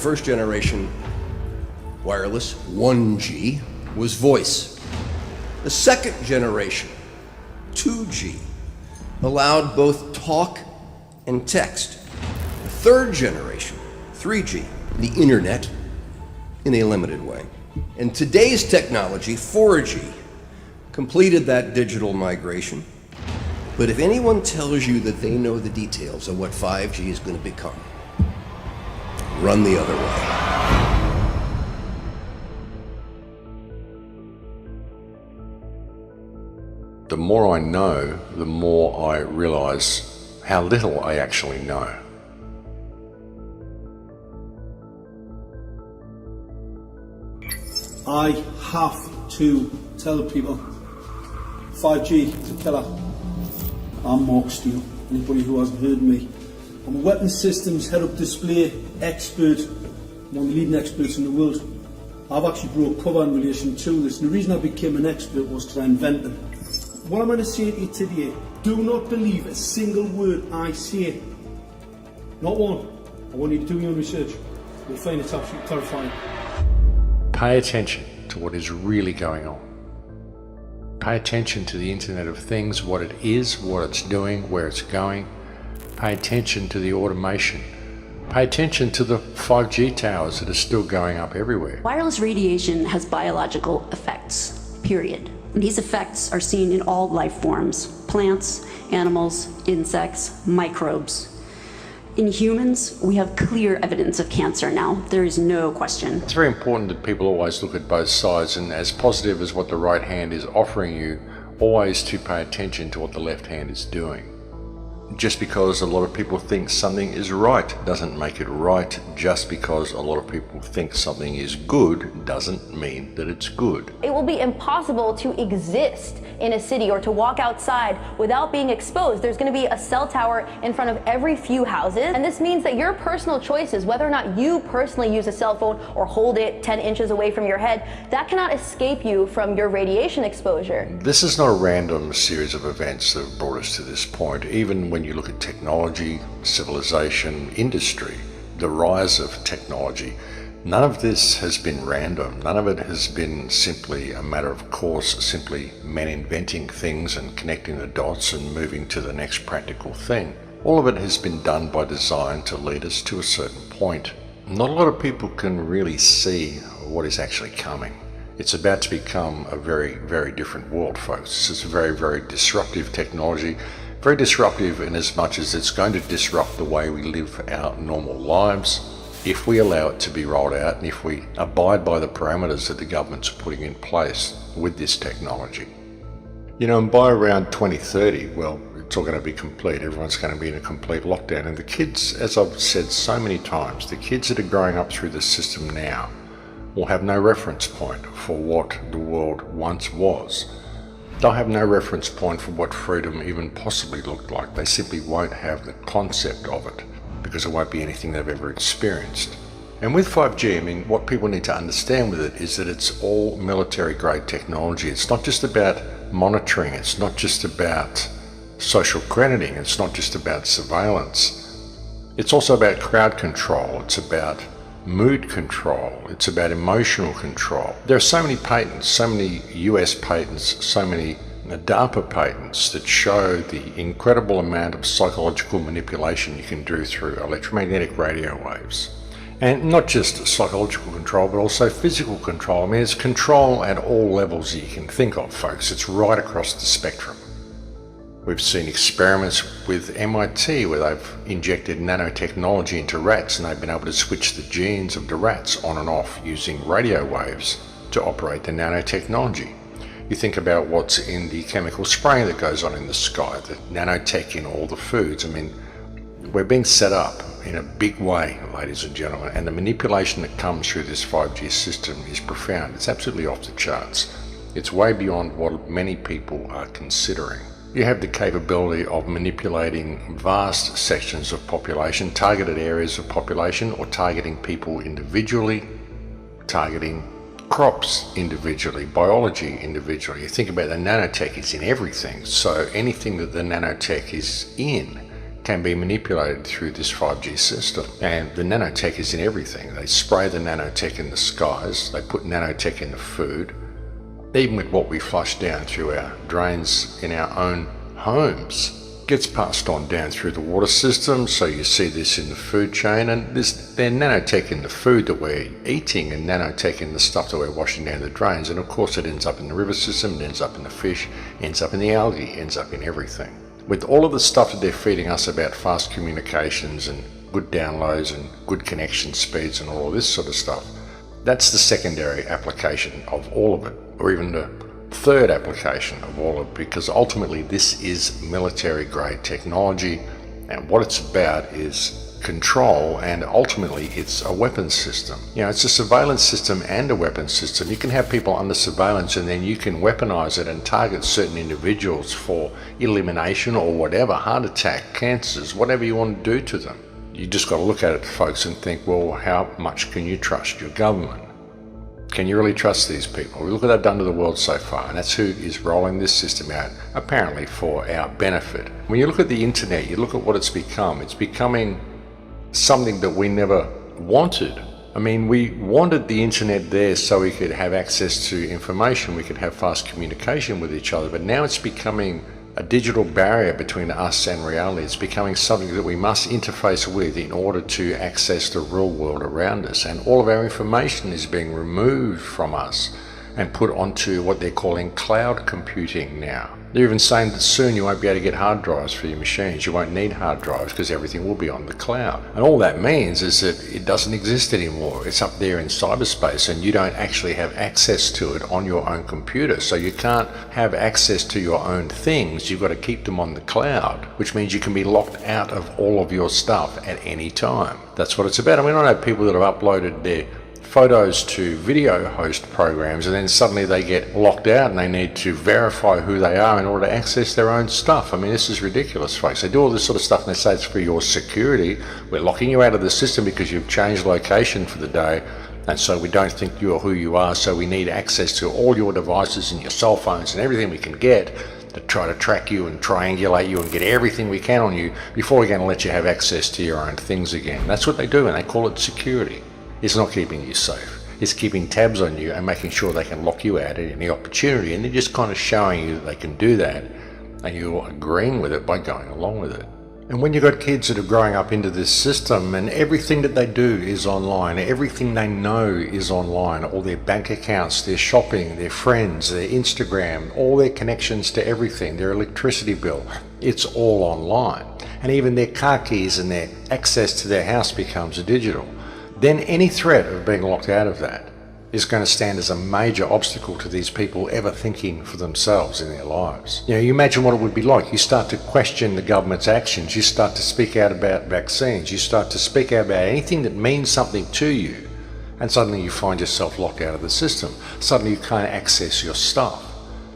first generation wireless, 1G, was voice. The second generation, 2G, allowed both talk and text. The third generation, 3G, the internet, in a limited way. And today's technology, 4G, completed that digital migration. But if anyone tells you that they know the details of what 5G is going to become, run the other way. The more I know, the more I realize how little I actually know. I have to tell people 5G is a killer. I'm Mark Steele, anybody who hasn't heard me. I'm a weapons systems head-up display expert, one of the leading experts in the world. I've actually brought cover in relation to this, and the reason I became an expert was because I invented them. What I'm going to say to you today, do not believe a single word I say. Not one. I want you to do your own research. You'll find it's absolutely terrifying. Pay attention to what is really going on. Pay attention to the Internet of Things, what it is, what it's doing, where it's going. Pay attention to the automation. Pay attention to the 5G towers that are still going up everywhere. Wireless radiation has biological effects, period. And these effects are seen in all life forms: plants, animals, insects, microbes. In humans, we have clear evidence of cancer now. There is no question. It's very important that people always look at both sides, and as positive as what the right hand is offering you, always to pay attention to what the left hand is doing. Just because a lot of people think something is right doesn't make it right. Just because a lot of people think something is good doesn't mean that it's good. It will be impossible to exist in a city or to walk outside without being exposed. There's going to be a cell tower in front of every few houses, and this means that your personal choices, whether or not you personally use a cell phone or hold it 10 inches away from your head, that cannot escape you from your radiation exposure. This is not a random series of events that have brought us to this point. Even when you look at technology, civilization, industry, the rise of technology, none of this has been random. None of it has been simply a matter of course, simply men inventing things and connecting the dots and moving to the next practical thing. All of it has been done by design to lead us to a certain point. Not a lot of people can really see what is actually coming. It's about to become a very, very different world, folks. This is a very, very disruptive technology. Very disruptive in as much as it's going to disrupt the way we live our normal lives if we allow it to be rolled out and if we abide by the parameters that the government's putting in place with this technology. You know, and by around 2030, well, it's all going to be complete. Everyone's going to be in a complete lockdown. And the kids, as I've said so many times, the kids that are growing up through the system now will have no reference point for what the world once was. They'll have no reference point for what freedom even possibly looked like. They simply won't have the concept of it because it won't be anything they've ever experienced. And with 5G, I mean, what people need to understand with it is that it's all military-grade technology. It's not just about monitoring. It's not just about social crediting. It's not just about surveillance. It's also about crowd control. It's about mood control. It's about emotional control. There are so many patents, so many US patents, so many DARPA patents that show the incredible amount of psychological manipulation you can do through electromagnetic radio waves. And not just psychological control, but also physical control. I mean, it's control at all levels you can think of, folks. It's right across the spectrum. We've seen experiments with MIT where they've injected nanotechnology into rats and they've been able to switch the genes of the rats on and off using radio waves to operate the nanotechnology. You think about what's in the chemical spraying that goes on in the sky, the nanotech in all the foods. I mean, we're being set up in a big way, ladies and gentlemen, and the manipulation that comes through this 5G system is profound. It's absolutely off the charts. It's way beyond what many people are considering. You have the capability of manipulating vast sections of population, targeted areas of population, or targeting people individually, targeting crops individually, biology individually. You think about the nanotech, it's in everything. So anything that the nanotech is in can be manipulated through this 5G system. And the nanotech is in everything. They spray the nanotech in the skies, they put nanotech in the food, even with what we flush down through our drains in our own homes. Gets passed on down through the water system, so you see this in the food chain, and there's nanotech in the food that we're eating and nanotech in the stuff that we're washing down the drains, and of course it ends up in the river system, it ends up in the fish, ends up in the algae, ends up in everything. With all of the stuff that they're feeding us about fast communications and good downloads and good connection speeds and all of this sort of stuff, that's the secondary application of all of it, or even the third application of all of it, because ultimately this is military grade technology, and what it's about is control, and ultimately it's a weapons system. You know, it's a surveillance system and a weapons system. You can have people under surveillance and then you can weaponize it and target certain individuals for elimination or whatever, heart attack, cancers, whatever you want to do to them. You just got to look at it, folks, and think, well, how much can you trust your government? Can you really trust these people? Look what they've done to the world so far, and that's who is rolling this system out, apparently for our benefit. When you look at the internet, you look at what it's becoming something that we never wanted. I mean, we wanted the internet there so we could have access to information, we could have fast communication with each other, but now it's becoming a digital barrier between us and reality. It's becoming something that we must interface with in order to access the real world around us, and all of our information is being removed from us and put onto what they're calling cloud computing now. They're even saying that soon you won't be able to get hard drives for your machines. You won't need hard drives because everything will be on the cloud. And all that means is that it doesn't exist anymore. It's up there in cyberspace and you don't actually have access to it on your own computer. So you can't have access to your own things. You've got to keep them on the cloud, which means you can be locked out of all of your stuff at any time. That's what it's about. I mean, I know people that have uploaded their photos to video host programs and then suddenly they get locked out and they need to verify who they are in order to access their own stuff. I mean, this is ridiculous, folks. They do all this sort of stuff and they say it's for your security. We're locking you out of the system because you've changed location for the day, and so we don't think you're who you are, so we need access to all your devices and your cell phones and everything we can get to try to track you and triangulate you and get everything we can on you before we're going to let you have access to your own things again. That's what they do, and they call it security. It's not keeping you safe. It's keeping tabs on you and making sure they can lock you out at any opportunity, and they're just kind of showing you that they can do that and you're agreeing with it by going along with it. And when you've got kids that are growing up into this system and everything that they do is online, everything they know is online, all their bank accounts, their shopping, their friends, their Instagram, all their connections to everything, their electricity bill, it's all online. And even their car keys and their access to their house becomes digital. Then any threat of being locked out of that is going to stand as a major obstacle to these people ever thinking for themselves in their lives. You know, you imagine what it would be like. You start to question the government's actions, you start to speak out about vaccines, you start to speak out about anything that means something to you, and suddenly you find yourself locked out of the system. Suddenly you can't access your stuff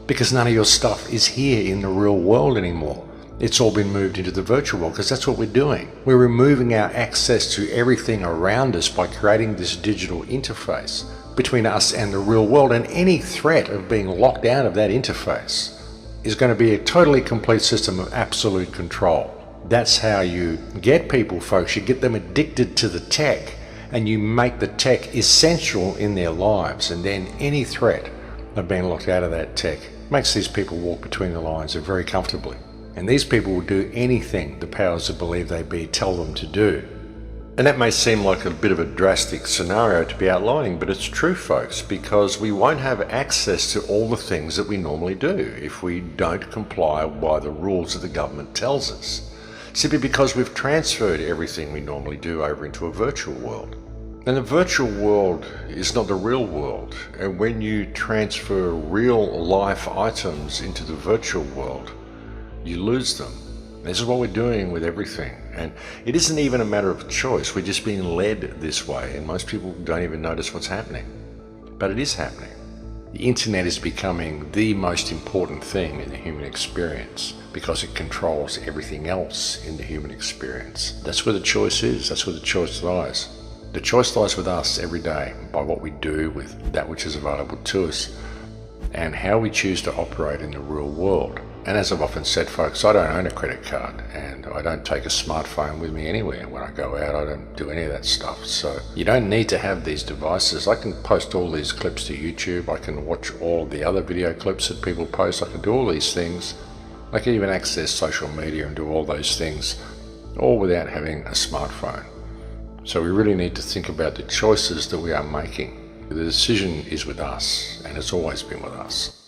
because none of your stuff is here in the real world anymore. It's all been moved into the virtual world because that's what we're doing. We're removing our access to everything around us by creating this digital interface between us and the real world, and any threat of being locked out of that interface is going to be a totally complete system of absolute control. That's how you get people, folks. You get them addicted to the tech and you make the tech essential in their lives, and then any threat of being locked out of that tech makes these people walk between the lines very comfortably. And these people will do anything the powers that believe they be tell them to do. And that may seem like a bit of a drastic scenario to be outlining, but it's true, folks, because we won't have access to all the things that we normally do if we don't comply by the rules that the government tells us, simply because we've transferred everything we normally do over into a virtual world. And the virtual world is not the real world, and when you transfer real life items into the virtual world, you lose them. This is what we're doing with everything, and it isn't even a matter of choice. We're just being led this way, and most people don't even notice what's happening. But it is happening. The internet is becoming the most important thing in the human experience because it controls everything else in the human experience. That's where the choice is. That's where the choice lies. The choice lies with us every day by what we do with that which is available to us and how we choose to operate in the real world. And as I've often said, folks, I don't own a credit card and I don't take a smartphone with me anywhere. When I go out, I don't do any of that stuff. So you don't need to have these devices. I can post all these clips to YouTube. I can watch all the other video clips that people post. I can do all these things. I can even access social media and do all those things, all without having a smartphone. So we really need to think about the choices that we are making. The decision is with us, and it's always been with us.